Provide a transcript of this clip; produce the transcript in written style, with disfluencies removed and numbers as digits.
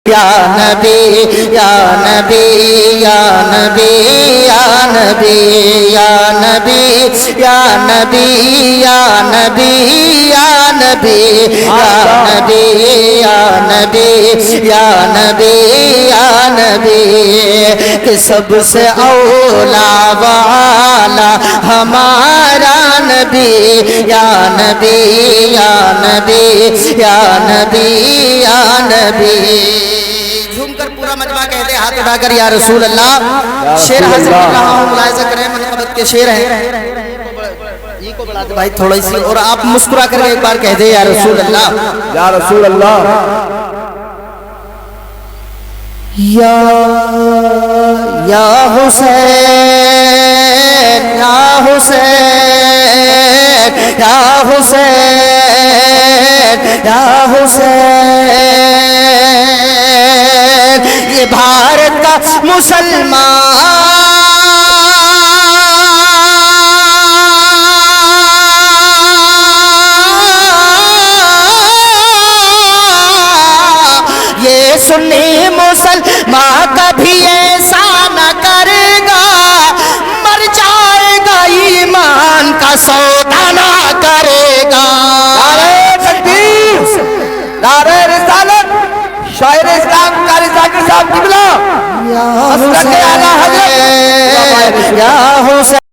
یا نبی یا نبی یا نبی یا نبی یا نبی یا نبی یا نبی یا نبی یا نبی یا نبی یا نبی کہ سب سے اولا والا ہمارا نبی یا نبی یا نبی یا نبی یا نبی جھوم کر پورا مجمع کہتے ہیں ہاتھ اٹھا کر یا رسول اللہ شیر حاصل کر رہا ہوں ملاحظہ کریں منقبت کے شیر ہیں یہ کو بڑھا دے بھائی تھوڑا سی اور آپ مسکرا کر ایک بار کہتے ہیں یا رسول اللہ یا رسول اللہ یا حسین یا حسین یا حسین یا حسین یہ بھارت کا مسلمان یہ سنی مسلمان کبھی ایسا نہ کرے گا مر جائے گا ایمان کا سودا نہ کرے گا نعرہ تکبیر نعرہ رسالت شاعر اسلام قاری ذاکر صاحب قبلہ یا حسین یا حسین